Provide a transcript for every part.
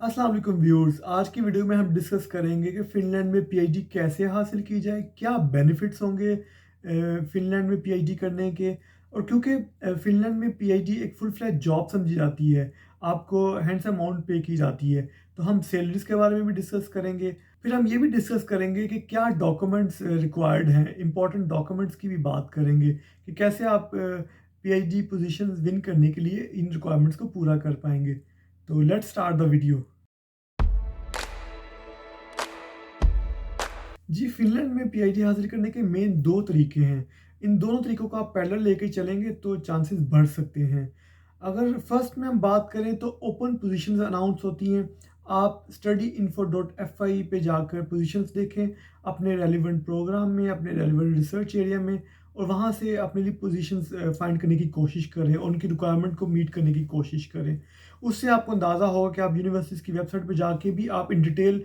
अस्सलाम वालेकुम व्यूअर्स। आज की वीडियो में हम डिस्कस करेंगे कि फ़िनलैंड में पीएचडी कैसे हासिल की जाए, क्या बेनिफिट्स होंगे फ़िनलैंड में पीएचडी करने के। और क्योंकि फ़िनलैंड में पीएचडी एक फुल फ्लैज जॉब समझी जाती है, आपको हैंडसम अमाउंट पे की जाती है, तो हम सैलरीज के बारे में भी डिस्कस करेंगे। फिर हम ये भी डिस्कस करेंगे कि क्या डॉक्यूमेंट्स रिक्वायर्ड हैं, इंपॉर्टेंट डॉक्यूमेंट्स की भी बात करेंगे कि कैसे आप पीएचडी पोजीशंस विन करने के लिए इन रिक्वायरमेंट्स को पूरा कर पाएंगे। तो लेट्स स्टार्ट द वीडियो। जी, फ़िनलैंड में पीएचडी हासिल करने के मेन 2 तरीके हैं। इन दोनों तरीकों को आप पैरेलल लेके चलेंगे तो चांसेस बढ़ सकते हैं। अगर फर्स्ट में हम बात करें तो ओपन पोजीशंस अनाउंस होती हैं। आप studyinfo.fi पे जाकर पोजीशंस देखें अपने रेलेवेंट प्रोग्राम में, अपने रेलेवेंट रिसर्च एरिया में, और वहाँ से अपने लिए पोजीशंस फाइंड करने की कोशिश करें और उनकी रिक्वायरमेंट को मीट करने की कोशिश करें। उससे आपको अंदाज़ा होगा कि आप यूनिवर्सिटीज़ की वेबसाइट पे जाके भी आप इन डिटेल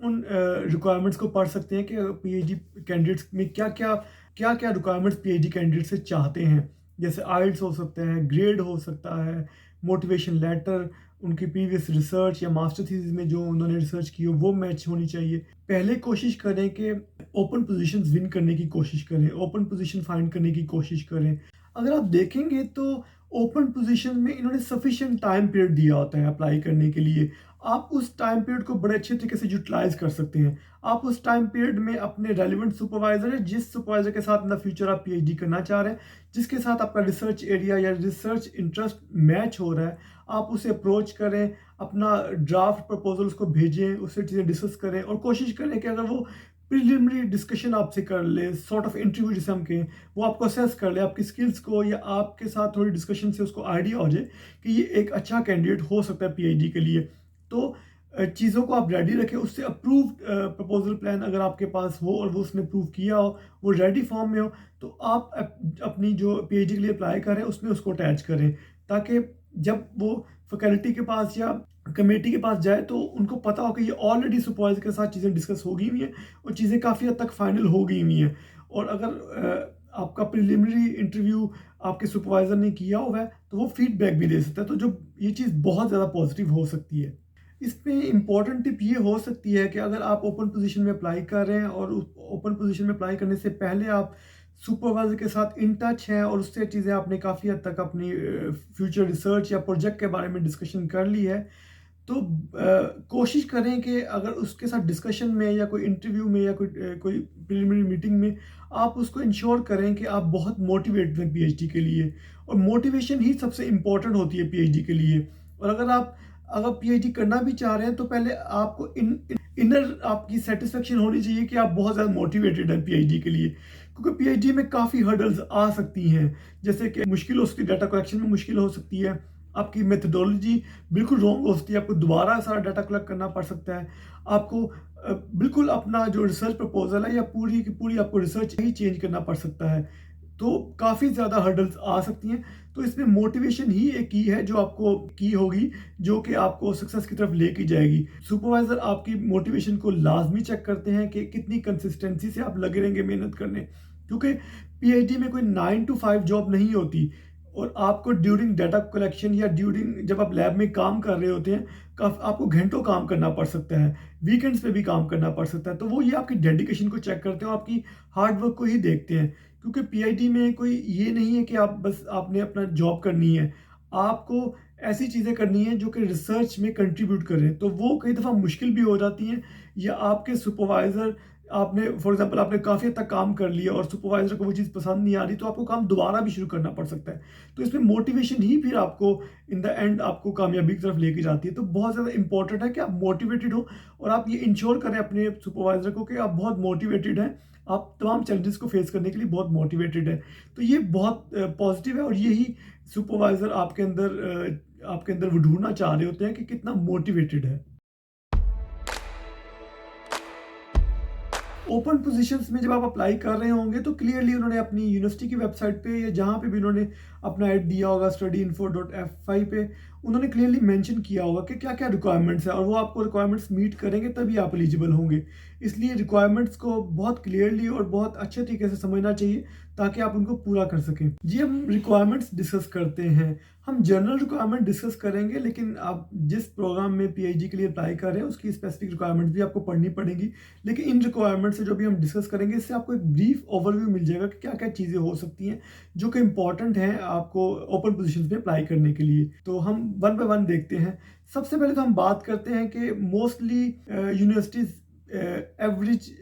उन रिक्वायरमेंट्स को पढ़ सकते हैं कि पीएचडी कैंडिडेट्स में क्या-क्या रिक्वायरमेंट्स पीएचडी कैंडिडेट से चाहते हैं। जैसे आइल्स हो सकता है, ग्रेड हो सकता है, मोटिवेशन लेटर, उनकी प्रीवियस रिसर्च या मास्टर थीसिस में जो उन्होंने रिसर्च की हो वो मैच होनी चाहिए। पहले कोशिश करें कि ओपन पोजीशंस विन करने की कोशिश करें, ओपन पोजीशन फाइंड करने की कोशिश करें। अगर आप देखेंगे तो ओपन पोजीशन में इन्होंने सफिशिएंट टाइम पीरियड दिया होता है अप्लाई करने के लिए। आप उस टाइम पीरियड को बड़े अच्छे तरीके से यूटिलाइज़ कर सकते हैं। आप उस टाइम पीरियड में अपने रेलेवेंट सुपरवाइज़र है, जिस सुपरवाइज़र के साथ इन द फ्यूचर आप पीएचडी करना चाह रहे हैं, जिसके साथ आपका रिसर्च एरिया या रिसर्च इंटरेस्ट मैच हो रहा है, आप उसे अप्रोच करें, अपना ड्राफ्ट प्रपोज़ल उसको भेजें, उससे चीज़ें डिस्कस करें और कोशिश करें कि अगर वो प्रिलिमिनरी डिस्कशन आपसे कर ले, सॉर्ट ऑफ इंटरव्यू जिसे हम कहें, वो आपको असेस कर ले, आपकी स्किल्स को, या आपके साथ थोड़ी डिस्कशन से उसको आइडिया हो जाए कि ये एक अच्छा कैंडिडेट हो सकता है पीएचडी के लिए। तो चीज़ों को आप रेडी रखें, उससे अप्रूव्ड प्रपोज़ल प्लान अगर आपके पास हो और वो उसने अप्रूव किया हो, वो रेडी फॉर्म में हो, तो आप अपनी जो पीएचडी के लिए अप्लाई कर रहे हैं उसमें उसको अटैच करें, ताकि जब वो फैकल्टी के पास या कमेटी के पास जाए तो उनको पता हो कि ये ऑलरेडी सुपरवाइजर के साथ चीज़ें डिस्कस हो गई हुई हैं और चीज़ें काफ़ी हद तक फाइनल हो गई हुई हैं। और अगर आपका प्रिलिमिनरी इंटरव्यू आपके सुपरवाइजर ने किया हुआ है तो वो फीडबैक भी दे सकता है, तो जो ये चीज़ बहुत ज़्यादा पॉजिटिव हो सकती है। इसमें इम्पॉर्टेंट टिप ये हो सकती है कि अगर आप ओपन पोजीशन में अप्लाई कर रहे हैं और उस ओपन पोजीशन में अप्लाई करने से पहले आप सुपरवाइजर के साथ इन टच हैं और उससे चीज़ें आपने काफ़ी हद तक अपनी फ्यूचर रिसर्च या प्रोजेक्ट के बारे में डिस्कशन कर ली है, तो कोशिश करें कि अगर उसके साथ डिस्कशन में या कोई इंटरव्यू में या कोई प्रिलिमिनरी मीटिंग में आप उसको इंश्योर करें कि आप बहुत मोटिवेटेड हैं पीएचडी के लिए, और मोटिवेशन ही सबसे इम्पोर्टेंट होती है पीएचडी के लिए। और अगर पीएचडी करना भी चाह रहे हैं तो पहले आपको इनर आपकी सेटिस्फेक्शन होनी चाहिए कि आप बहुत ज़्यादा मोटिवेटेड हैं पीएचडी के लिए, क्योंकि पीएचडी में काफ़ी हर्डल्स आ सकती हैं। जैसे कि मुश्किल हो सकती है, डाटा कलेक्शन में मुश्किल हो सकती है, आपकी मेथडोलॉजी बिल्कुल रॉन्ग हो सकती है, आपको दोबारा सारा डाटा कलेक्ट करना पड़ सकता है, आपको बिल्कुल अपना जो रिसर्च प्रपोजल है या पूरी की पूरी आपको रिसर्च ही चेंज करना पड़ सकता है। तो काफ़ी ज़्यादा हर्डल्स आ सकती हैं। तो इसमें मोटिवेशन ही एक की है जो आपको की होगी, जो कि आपको सक्सेस की तरफ लेके जाएगी। सुपरवाइज़र आपकी मोटिवेशन को लाज़मी चेक करते हैं कि कितनी कंसिस्टेंसी से आप लगे रहेंगे मेहनत करने, क्योंकि पीएचडी में कोई 9 टू 5 जॉब नहीं होती, और आपको ड्यूरिंग डाटा कलेक्शन या ड्यूरिंग जब आप लैब में काम कर रहे होते हैं, आपको घंटों काम करना पड़ सकता है, वीकेंड्स पे भी काम करना पड़ सकता है। तो वो ये आपकी डेडिकेशन को चेक करते हैं और आपकी हार्ड वर्क को ही देखते हैं, क्योंकि पीआईडी में कोई ये नहीं है कि आप बस आपने अपना जॉब करनी है, आपको ऐसी चीज़ें करनी है जो कि रिसर्च में कंट्रीब्यूट करें, तो वो कई दफ़ा मुश्किल भी हो जाती हैं, या आपके सुपरवाइज़र, आपने फॉर एग्जांपल आपने काफ़ी हद तक काम कर लिया और सुपरवाइज़र को वो चीज़ पसंद नहीं आ रही, तो आपको काम दोबारा भी शुरू करना पड़ सकता है। तो इसमें मोटिवेशन ही फिर आपको इन द एंड आपको कामयाबी की तरफ लेके जाती है। तो बहुत ज़्यादा इंपॉर्टेंट है कि आप मोटिवेटेड हो और आप ये इंश्योर करें अपने सुपरवाइज़र को कि आप बहुत मोटिवेटेड हैं, आप तमाम चैलेंजेस को फेस करने के लिए बहुत मोटिवेटेड हैं। तो ये बहुत पॉजिटिव है, और यही सुपरवाइज़र आपके अंदर वो ढूँढना चाह रहे होते हैं कि कितना मोटिवेटेड है। ओपन पोजीशंस में जब आप अप्लाई कर रहे होंगे तो क्लियरली उन्होंने अपनी यूनिवर्सिटी की वेबसाइट पे या जहाँ पे भी उन्होंने अपना ऐड दिया होगा studyinfo.fi पे, उन्होंने क्लियरली मेंशन किया होगा कि क्या-क्या रिक्वायरमेंट्स हैं और वो आपको रिक्वायरमेंट्स मीट करेंगे तभी आप एलिजिबल होंगे। इसलिए रिक्वायरमेंट्स को बहुत क्लियरली और बहुत अच्छे तरीके से समझना चाहिए ताकि आप उनको पूरा कर सकें। जी, हम रिक्वायरमेंट्स डिस्कस करते हैं। हम जनरल रिक्वायरमेंट डिस्कस करेंगे, लेकिन आप जिस प्रोग्राम में पीएचडी के लिए अप्लाई कर रहे हैं उसकी स्पेसिफिक रिक्वायरमेंट्स भी आपको पढ़नी पड़ेंगी। लेकिन इन रिक्वायरमेंट्स से जो भी हम डिस्कस करेंगे, इससे आपको एक ब्रीफ ओवरव्यू मिल जाएगा कि क्या-क्या चीज़ें हो सकती हैं जो कि इम्पोर्टेंट हैं आपको ओपन पोजीशंस में अप्लाई करने के लिए। तो हम वन बाय वन देखते हैं। सबसे पहले तो हम बात करते हैं कि मोस्टली यूनिवर्सिटीज़ एवरेज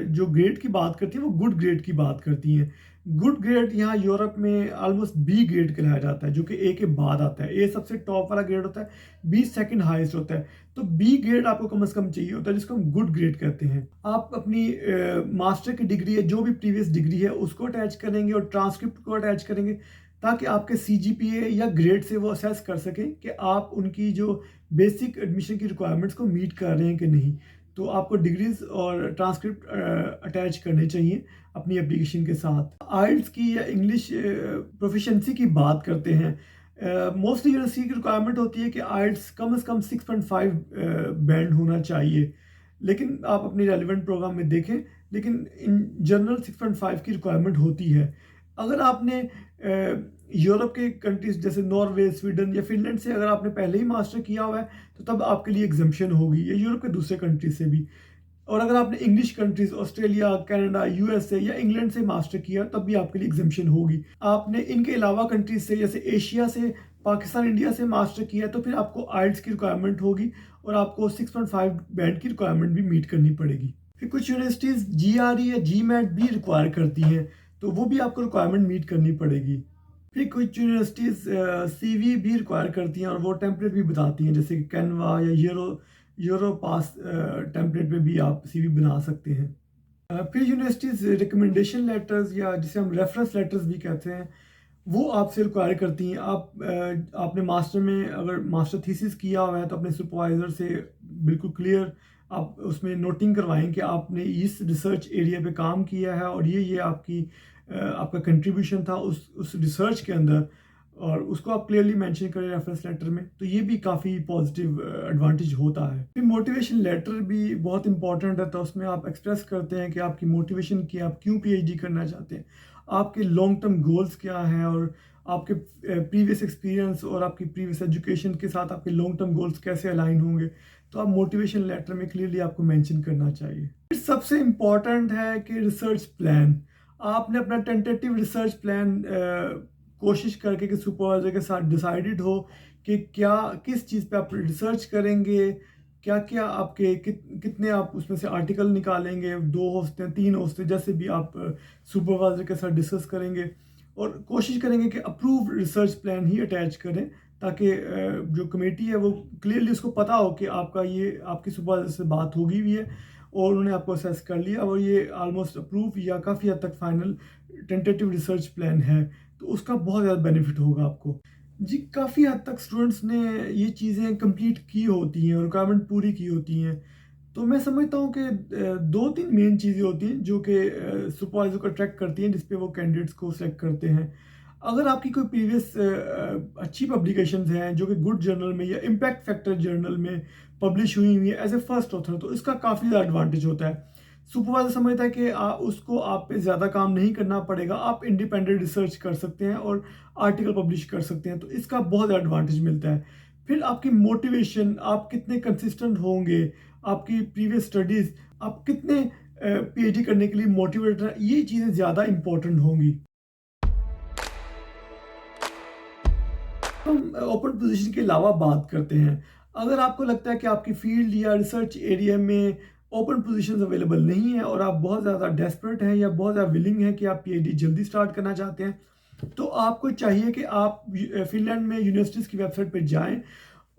जो ग्रेड की बात करती हैं वो गुड ग्रेड की बात करती हैं। गुड ग्रेड यहाँ यूरोप में ऑलमोस्ट बी ग्रेड कहलाया जाता है, जो कि ए के बाद आता है। ए सबसे टॉप वाला ग्रेड होता है, बी सेकंड हाईएस्ट होता है। तो बी ग्रेड आपको कम से कम चाहिए होता है, जिसको हम गुड ग्रेड कहते हैं। आप अपनी मास्टर की डिग्री है, जो भी प्रीवियस डिग्री है, उसको अटैच करेंगे और ट्रांसक्रिप्ट को अटैच करेंगे ताकि आपके सीजीपीए या ग्रेड से वो असेस कर सकें कि आप उनकी जो बेसिक एडमिशन की रिक्वायरमेंट्स को मीट कर रहे हैं कि नहीं। तो आपको डिग्रीज और ट्रांसक्रिप्ट अटैच करने चाहिए अपनी एप्लीकेशन के साथ। आइल्स की या इंग्लिश प्रोफिशिएंसी की बात करते हैं। मोस्टली यूनिवर्सिटी की रिक्वायरमेंट होती है कि आइल्स कम से कम 6.5 बैंड होना चाहिए, लेकिन आप अपनी रेलिवेंट प्रोग्राम में देखें, लेकिन इन जनरल 6.5 की रिक्वायरमेंट होती है। अगर आपने यूरोप के कंट्रीज जैसे नॉर्वे, स्वीडन या फिनलैंड से अगर आपने पहले ही मास्टर किया हुआ है तो तब आपके लिए एग्जम्पशन होगी, या यूरोप के दूसरे कंट्रीज से भी। और अगर आपने English countries Australia, Canada, USA या इंग्लैंड से मास्टर किया तब भी आपके लिए एग्जम्पशन होगी। आपने इनके अलावा कंट्रीज से जैसे एशिया से, पाकिस्तान, इंडिया से मास्टर किया तो फिर आपको आइल्स की रिक्वायरमेंट होगी और आपको 6.5 बैंड की रिक्वायरमेंट भी मीट करनी पड़ेगी। फिर कुछ यूनिवर्सिटीज़ जीआरई या जीमैट भी रिक्वायर करती हैं, तो वो भी आपको रिक्वायरमेंट मीट करनी पड़ेगी। फिर कुछ यूनिवर्सिटीज़ सीवी भी रिक्वायर करती हैं और वो टेम्पलेट भी बताती हैं, जैसे कि कैनवा या यूरो पास टेम्पलेट पे भी आप सीवी बना सकते हैं। फिर यूनिवर्सिटीज़ रिकमेंडेशन लेटर्स या जिसे हम रेफरेंस लेटर्स भी कहते हैं, वो आपसे रिक्वायर करती हैं। आपने मास्टर में अगर मास्टर थीसिस किया हुआ है तो अपने सुपरवाइज़र से बिल्कुल क्लियर आप उसमें नोटिंग करवाएं कि आपने इस रिसर्च एरिया पे काम किया है और ये आपका कंट्रीब्यूशन था उस रिसर्च के अंदर, और उसको आप क्लियरली मेंशन करें रेफरेंस लेटर में, तो ये भी काफ़ी पॉजिटिव एडवांटेज होता है। फिर मोटिवेशन लेटर भी बहुत इंपॉर्टेंट है, तो उसमें आप एक्सप्रेस करते हैं कि आपकी मोटिवेशन क्या, आप क्यों पीएचडी करना चाहते हैं, आपके लॉन्ग टर्म गोल्स क्या हैं, और आपके प्रीवियस एक्सपीरियंस और आपकी प्रीवियस एजुकेशन के साथ आपके लॉन्ग टर्म गोल्स कैसे अलाइन होंगे। तो आप मोटिवेशन लेटर में क्लियरली आपको मेंशन करना चाहिए। फिर सबसे इम्पॉर्टेंट है कि रिसर्च प्लान। आपने अपना टेंटेटिव रिसर्च प्लान कोशिश करके कि सुपरवाइजर के साथ डिसाइडेड हो कि किस चीज़ पे आप रिसर्च करेंगे, क्या आपके कितने आप उसमें से आर्टिकल निकालेंगे, 2 हो सकते हैं, 3 हो सकते हैं, जैसे भी आप सुपरवाइजर के साथ डिस्कस करेंगे, और कोशिश करेंगे कि अप्रूव रिसर्च प्लान ही अटैच करें ताकि जो कमेटी है वो क्लियरली उसको पता हो कि आपकी सुपरवाइजर से बात होगी भी है और उन्होंने आपको असेस कर लिया और ये ऑलमोस्ट अप्रूव या काफ़ी हद तक फाइनल टेंटेटिव रिसर्च प्लान है, तो उसका बहुत ज़्यादा बेनिफिट होगा आपको। जी, काफ़ी हद तक स्टूडेंट्स ने ये चीज़ें कंप्लीट की होती हैं, रिक्वायरमेंट पूरी की होती हैं। तो मैं समझता हूँ कि 2-3 मेन चीज़ें होती हैं जो कि सुपरवाइज़र को अट्रैक्ट करती हैं, जिस पे वो कैंडिडेट्स को सेलेक्ट करते हैं। अगर आपकी कोई प्रीवियस अच्छी पब्लिकेशंस हैं जो कि गुड जर्नल में या इम्पैक्ट फैक्टर जर्नल में पब्लिश हुई हुई है एज ए फर्स्ट ऑथर, तो इसका काफ़ी ज़्यादा एडवांटेज होता है। सुपरवाइजर समझता है कि उसको आप पे ज़्यादा काम नहीं करना पड़ेगा, आप इंडिपेंडेंट रिसर्च कर सकते हैं और आर्टिकल पब्लिश कर सकते हैं, तो इसका बहुत ज़्यादा एडवांटेज मिलता है। फिर आपकी मोटिवेशन, आप कितने कंसिस्टेंट होंगे, आपकी प्रीवियस स्टडीज़, आप कितने पीएचडी करने के लिए मोटिवेटेड हैं, ये चीज़ें ज़्यादा इंपॉर्टेंट होंगी। हम ओपन पोजीशन के अलावा बात करते हैं। अगर आपको लगता है कि आपकी फील्ड या रिसर्च एरिया में ओपन पोजीशंस अवेलेबल नहीं है और आप बहुत ज़्यादा डेस्परेट हैं या बहुत ज़्यादा विलिंग हैं कि आप पीएचडी जल्दी स्टार्ट करना चाहते हैं, तो आपको चाहिए कि आप फिनलैंड में यूनिवर्सिटीज़ की वेबसाइट पर जाएं,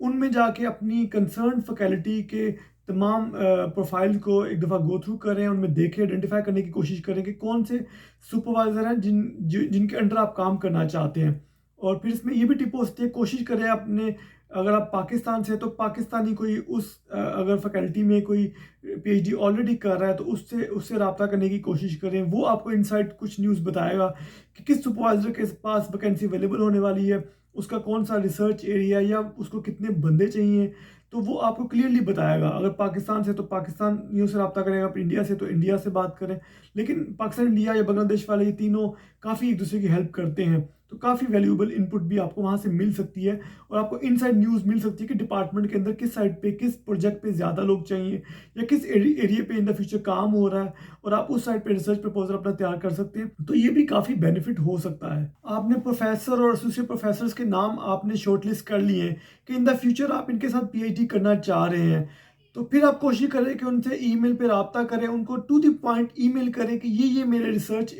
उनमें जाके अपनी कंसर्न फैकल्टी के तमाम प्रोफाइल को एक दफ़ा गो थ्रू करें, उनमें देखें, आइडेंटिफाई करने की कोशिश करें कि कौन से सुपरवाइज़र हैं जिनके अंडर आप काम करना चाहते हैं। और फिर इसमें ये भी टिप हो सकती है, कोशिश करें अपने, अगर आप पाकिस्तान से हैं तो पाकिस्तानी कोई अगर फैकल्टी में कोई पीएचडी ऑलरेडी कर रहा है तो उससे रब्ता करने की कोशिश करें। वो आपको इनसाइड कुछ न्यूज़ बताएगा कि किस सुपरवाइज़र के पास वैकेंसी अवेलेबल होने वाली है उसका कौन-सा रिसर्च एरिया या उसको कितने बंदे चाहिए, तो वो आपको क्लियरली बताएगा। अगर पाकिस्तान से तो पाकिस्तानियों से रब्ता करेगा, आप इंडिया से तो इंडिया से बात करें। लेकिन पाकिस्तान, इंडिया या बांग्लादेश वाले, ये तीनों काफ़ी एक-दूसरे की हेल्प करते हैं। तो काफ़ी वैल्यूएबल इनपुट भी आपको वहाँ से मिल सकती है और आपको इनसाइड न्यूज़ मिल सकती है कि डिपार्टमेंट के अंदर किस साइड पे, किस प्रोजेक्ट पे ज़्यादा लोग चाहिए या किस एरिया पे इन द फ्यूचर काम हो रहा है, और आप उस साइड पे रिसर्च प्रपोजल अपना तैयार कर सकते हैं। तो ये भी काफ़ी बेनिफिट हो सकता है। आपने प्रोफेसर और एसोसिएट प्रोफेसर्स के नाम आपने शॉर्टलिस्ट कर लिए हैं कि इन द फ्यूचर आप इनके साथ पीएचडी करना चाह रहे हैं। तो फिर आप कोशिश करें कि उनसे ईमेल पे राब्ता करें, उनको टू द पॉइंट ईमेल करें कि ये मेरे रिसर्च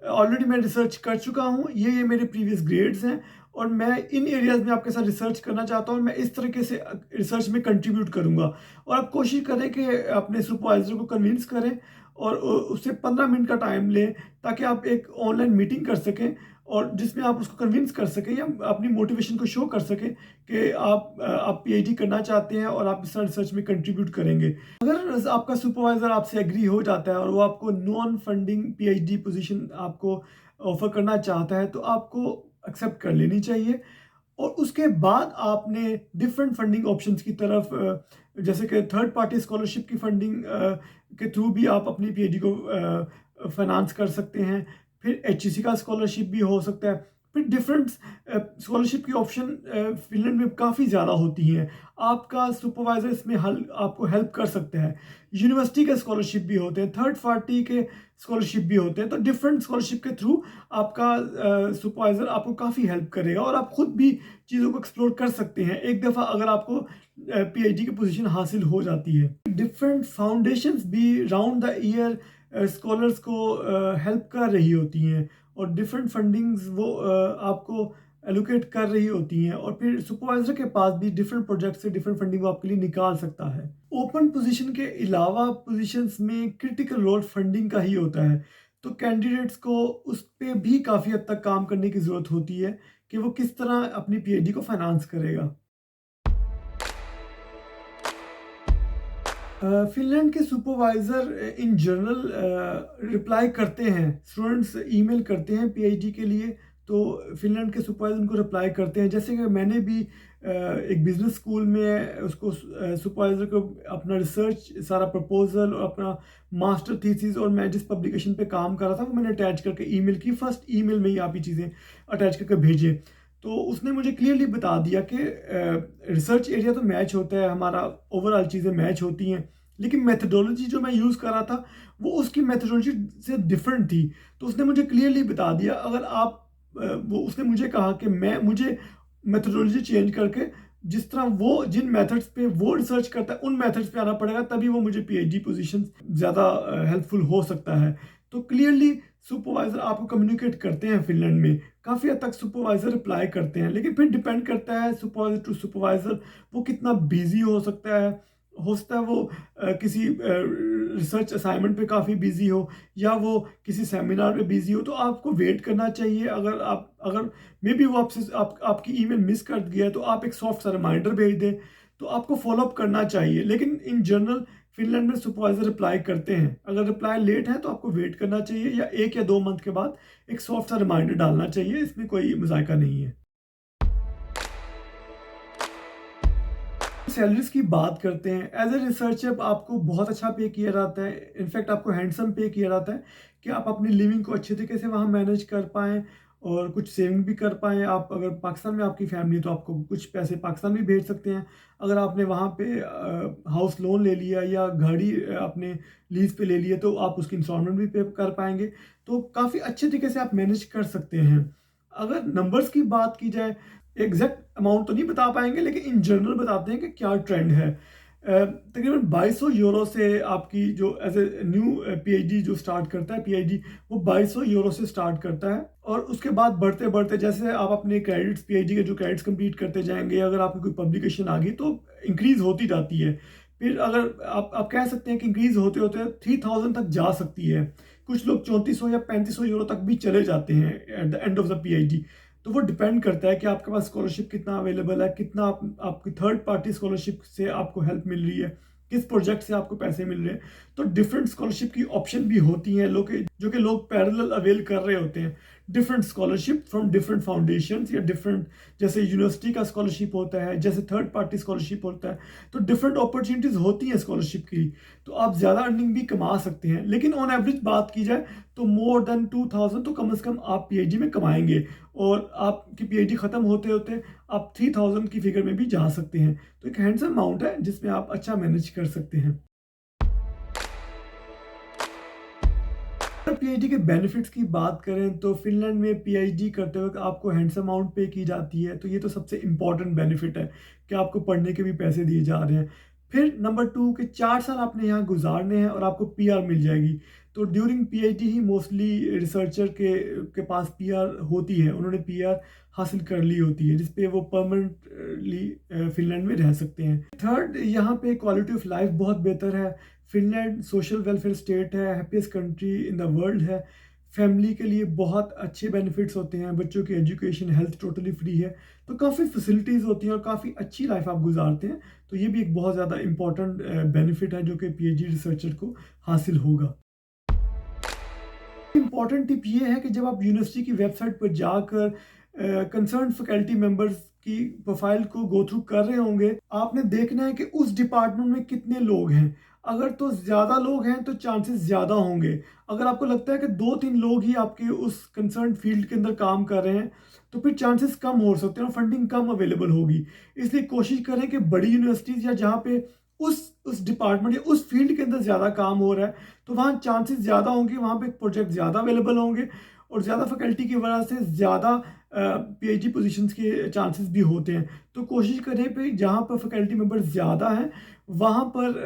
ऑलरेडी मैं रिसर्च कर चुका हूँ, ये मेरे प्रीवियस ग्रेड्स हैं और मैं इन एरियाज़ में आपके साथ रिसर्च करना चाहता हूँ और मैं इस तरीके से रिसर्च में कंट्रीब्यूट करूँगा। और आप कोशिश करें कि अपने सुपरवाइज़र को कन्विंस करें और उससे 15 मिनट का टाइम लें ताकि आप एक ऑनलाइन मीटिंग कर सकें और जिसमें आप उसको कन्विंस कर सकें या अपनी मोटिवेशन को शो कर सकें कि आप पीएचडी करना चाहते हैं और आप इस रिसर्च में कंट्रीब्यूट करेंगे। अगर आपका सुपरवाइज़र आपसे एग्री हो जाता है और वो आपको नॉन फंडिंग पीएचडी पोजीशन आपको ऑफ़र करना चाहता है, तो आपको एक्सेप्ट कर लेनी चाहिए। और उसके बाद आपने डिफरेंट फंडिंग ऑप्शंस की तरफ जैसे कि थर्ड पार्टी स्कॉलरशिप की फंडिंग के थ्रू भी आप अपनी पीएचडी को फाइनेंस कर सकते हैं। फिर एचईसी का स्कॉलरशिप भी हो सकता है। फिर डिफरेंट स्कॉलरशिप की ऑप्शन फिनलैंड में काफ़ी ज़्यादा होती हैं। आपका सुपरवाइज़र इसमें आपको हेल्प कर सकता है। यूनिवर्सिटी के स्कॉलरशिप भी होते हैं, थर्ड पार्टी के स्कॉलरशिप भी होते हैं। तो डिफरेंट स्कॉलरशिप के थ्रू आपका सुपरवाइज़र आपको काफ़ी हेल्प करेगा और आप खुद भी चीज़ों को एक्सप्लोर कर सकते हैं एक दफ़ा अगर आपको पीएचडी की पोजीशन हासिल हो जाती है। डिफरेंट फाउंडेशंस भी राउंड द ईयर स्कॉलर्स को हेल्प कर रही होती हैं और डिफरेंट फंडिंग्स वो आपको एलोकेट कर रही होती हैं और फिर सुपरवाइज़र के पास भी डिफरेंट प्रोजेक्ट से डिफरेंट फंडिंग वो आपके लिए निकाल सकता है। ओपन पोजीशन के अलावा पोजीशंस में क्रिटिकल रोल फंडिंग का ही होता है, तो कैंडिडेट्स को उस पे भी काफ़ी हद तक काम करने की ज़रूरत होती है कि वो किस तरह अपनी पीएचडी को फाइनेंस करेगा। फिनलैंड के सुपरवाइज़र इन जनरल रिप्लाई करते हैं, स्टूडेंट्स ईमेल करते हैं पीएचडी के लिए, तो फिनलैंड के सुपरवाइज़र उनको रिप्लाई करते हैं। जैसे कि मैंने भी एक बिज़नेस स्कूल में उसको सुपरवाइज़र को अपना रिसर्च सारा प्रपोज़ल और अपना मास्टर थीसिस और मैं जिस पब्लिकेशन पे काम कर रहा था वो मैंने अटैच करके ईमेल की, फर्स्ट ईमेल में ही आप ये चीज़ें अटैच करके भेजें। तो उसने मुझे क्लियरली बता दिया कि रिसर्च एरिया तो मैच होता है, हमारा ओवरऑल चीज़ें मैच होती हैं, लेकिन मेथडोलॉजी जो मैं यूज़ कर रहा था वो उसकी मेथडोलॉजी से डिफरेंट थी। तो उसने मुझे क्लियरली बता दिया अगर आप वो उसने मुझे कहा कि मुझे मेथडोलॉजी चेंज करके जिस तरह वो जिन मेथड्स पे वो रिसर्च करता है उन मेथड्स पे आना पड़ेगा, तभी वो मुझे पीएचडी पोजीशन ज़्यादा हेल्पफुल हो सकता है। तो क्लियरली सुपरवाइज़र आपको कम्युनिकेट करते हैं फिनलैंड में, काफ़ी हद तक सुपरवाइज़र रिप्लाई करते हैं, लेकिन फिर डिपेंड करता है सुपरवाइज़र टू सुपरवाइज़र वो कितना बिज़ी हो सकता है वो किसी रिसर्च असाइनमेंट पे काफ़ी बिज़ी हो या वो किसी सेमिनार में बिज़ी हो, तो आपको वेट करना चाहिए। अगर मे बी वो आपकी ईमेल मिस कर गया है, तो आप एक सॉफ्ट सा रिमाइंडर भेज दें, तो आपको फ़ॉलो अप करना चाहिए। लेकिन इन जनरल फिनलैंड में सुपरवाइज़र रिप्लाई करते हैं। अगर रिप्लाई लेट है तो आपको वेट करना चाहिए या 1 या 2 मंथ के बाद एक सॉफ्ट सा रिमाइंडर डालना चाहिए, इसमें कोई मज़ायका नहीं है। सैलरीज की बात करते हैं, एज ए रिसर्चर आपको बहुत अच्छा पे किया जाता है, इनफैक्ट आपको हैंडसम पे किया जाता है कि आप अपनी लिविंग को अच्छे तरीके से वहाँ मैनेज कर पाएँ और कुछ सेविंग भी कर पाएँ। आप अगर पाकिस्तान में आपकी फैमिली तो आपको कुछ पैसे पाकिस्तान भी भेज सकते हैं। अगर आपने वहाँ पे हाउस लोन ले लिया या गाड़ी आपने लीज़ पे ले लिया तो आप उसकी इंस्टॉलमेंट भी पे कर पाएँगे। तो काफ़ी अच्छे तरीके से आप मैनेज कर सकते हैं। अगर नंबर्स की बात की जाए, एग्जैक्ट अमाउंट तो नहीं बता पाएंगे लेकिन इन जनरल बताते हैं कि क्या ट्रेंड है। तकरीबन 2200 यूरो से आपकी जो एज ए न्यू पीएचडी जो स्टार्ट करता है पीएचडी, वो 2200 यूरो से स्टार्ट करता है और उसके बाद बढ़ते बढ़ते जैसे आप अपने क्रेडिट्स पीएचडी के जो क्रेडिट्स कंप्लीट करते जाएंगे, अगर आपकी कोई पब्लिकेशन आ गई तो इंक्रीज होती जाती है। फिर अगर आप कह सकते हैं कि इंक्रीज होते होते 3000 तक जा सकती है। कुछ लोग 3400 या 3500 यूरो तक भी चले जाते हैं at the end of the PhD. तो वो डिपेंड करता है कि आपके पास स्कॉलरशिप कितना अवेलेबल है, कितना आपकी थर्ड पार्टी स्कॉलरशिप से आपको हेल्प मिल रही है, किस प्रोजेक्ट से आपको पैसे मिल रहे हैं। तो डिफरेंट स्कॉलरशिप की ऑप्शन भी होती हैं जो कि लोग पैरेलल अवेल कर रहे होते हैं। Different scholarship from different foundations या डिफरेंट, जैसे यूनिवर्सिटी का स्कॉलरशिप होता है, जैसे थर्ड पार्टी स्कॉलरशिप होता है, तो डिफरेंट अपॉर्चुनिटीज़ होती हैं स्कॉलरशिप की, तो आप ज़्यादा अर्निंग भी कमा सकते हैं। लेकिन ऑन एवरेज बात की जाए तो मोर देन 2000 तो कम से कम आप पीएचडी में कमाएंगे, और आपकी पीएचडी ख़त्म होते होते आप 3000 की फिगर में भी जा सकते हैं। तो एक हैंडसम अमाउंट है जिसमें आप अच्छा मैनेज कर सकते हैं। पीएचडी के बेनिफिट्स की बात करें तो फिनलैंड में पीएचडी करते वक्त आपको हैंडसम अमाउंट पे की जाती है, तो ये तो सबसे इम्पॉर्टेंट बेनिफिट है कि आपको पढ़ने के भी पैसे दिए जा रहे हैं। फिर नंबर 2 कि 4 साल आपने यहाँ गुजारने हैं और आपको पीआर मिल जाएगी। तो ड्यूरिंग पीएचडी ही मोस्टली रिसर्चर के पास पीआर होती है, उन्होंने पीआर हासिल कर ली होती है जिसपे वो परमानेंटली फिनलैंड में रह सकते हैं। थर्ड, यहाँ पे क्वालिटी ऑफ लाइफ बहुत बेहतर है। फिनलैंड सोशल वेलफेयर स्टेट है, happiest country in the world है। फैमिली के लिए बहुत अच्छे बेनिफिट्स होते हैं, बच्चों की एजुकेशन, हेल्थ टोटली फ्री है, तो काफ़ी फैसिलिटीज़ होती हैं और काफ़ी अच्छी लाइफ आप गुजारते हैं। तो ये भी एक बहुत ज़्यादा इंपॉर्टेंट बेनिफिट है जो कि पीएचडी रिसर्चर को हासिल होगा। इम्पॉर्टेंट टिप ये है कि जब आप यूनिवर्सिटी की वेबसाइट पर जाकर कंसर्न फैकल्टी मेंबर्स की प्रोफाइल को गो थ्रू कर रहे होंगे, आपने देखना है कि उस डिपार्टमेंट में कितने लोग हैं। अगर तो ज़्यादा लोग हैं तो चांसेस ज़्यादा होंगे। अगर आपको लगता है कि 2-3 लोग ही आपके उस कंसर्न फील्ड के अंदर काम कर रहे हैं, तो फिर चांसेस कम हो सकते हैं और फंडिंग कम अवेलेबल होगी। इसलिए कोशिश करें कि बड़ी यूनिवर्सिटीज़ या जहाँ पे उस डिपार्टमेंट या उस फील्ड के अंदर ज़्यादा काम हो रहा है, तो वहाँ चांसेस ज़्यादा होंगे, वहाँ पे प्रोजेक्ट ज़्यादा अवेलेबल होंगे और ज़्यादा फैकल्टी की वजह से ज़्यादा पीएचडी पोजीशंस के चांसेस भी होते हैं। तो कोशिश करें पे जहाँ पर फैकल्टी मेंबर ज़्यादा हैं वहाँ पर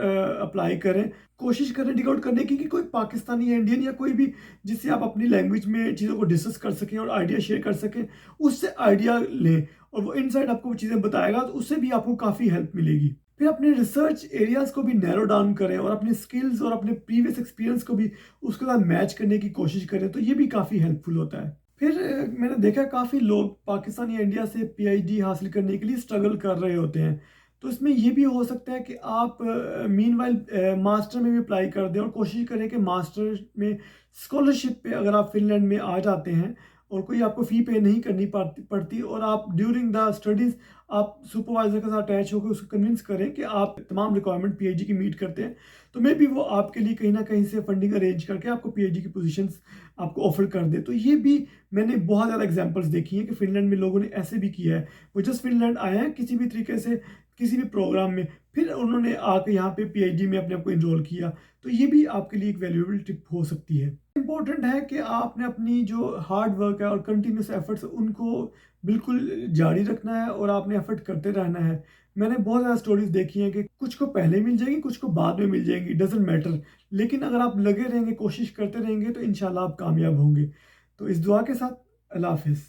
अप्लाई करें। कोशिश करें डिग आउट करने की कि कोई पाकिस्तानी या इंडियन या कोई भी जिससे आप अपनी लैंग्वेज में चीज़ों को डिस्कस कर सकें और आइडिया शेयर कर सकें, उससे आइडिया लें और वो इनसाइड आपको वो चीज़ें बताएगा, तो उससे भी आपको काफ़ी हेल्प मिलेगी। फिर अपने रिसर्च एरियाज़ को भी नैरो डाउन करें और अपने स्किल्स और अपने प्रीवियस एक्सपीरियंस को भी उसके साथ मैच करने की कोशिश करें, तो ये भी काफ़ी हेल्पफुल होता है। फिर मैंने देखा काफ़ी लोग पाकिस्तान या इंडिया से पीएचडी हासिल करने के लिए स्ट्रगल कर रहे होते हैं, तो इसमें ये भी हो सकता है कि आप मीनवाइल मास्टर में भी अप्लाई कर दें और कोशिश करें कि मास्टर में स्कॉलरशिप पे अगर आप फिनलैंड में आ जाते हैं और कोई आपको फ़ी पे नहीं करनी पड़ती और आप ड्यूरिंग द स्टडीज़ आप सुपरवाइज़र के साथ अटैच होकर उसको कन्विंस करें कि आप तमाम रिक्वायरमेंट पीएचडी की मीट करते हैं, तो मे बी वो आपके लिए कहीं ना कहीं से फंडिंग अरेंज करके आपको पीएचडी की पोजीशंस आपको ऑफर कर दे। तो ये भी मैंने बहुत ज़्यादा एग्जांपल्स देखी हैं कि फिनलैंड में लोगों ने ऐसे भी किया है। वो जस्ट फिनलैंड आए हैं किसी भी तरीके से किसी भी प्रोग्राम में, फिर उन्होंने आके यहाँ पे पीएचडी में अपने आप को इनरोल किया। तो ये भी आपके लिए एक वैल्यूएबल टिप हो सकती है। इम्पोर्टेंट है कि आपने अपनी जो हार्ड वर्क है और कंटिन्यूस एफर्ट्स उनको बिल्कुल जारी रखना है और आपने एफर्ट करते रहना है। मैंने बहुत ज़्यादा स्टोरीज़ देखी हैं कि कुछ को पहले मिल जाएगी, कुछ को बाद में मिल जाएगी, डज़न्ट मैटर। लेकिन अगर आप लगे रहेंगे, कोशिश करते रहेंगे तो इंशाल्लाह आप कामयाब होंगे। तो इस दुआ के साथ अल्लाह हाफ़िज़।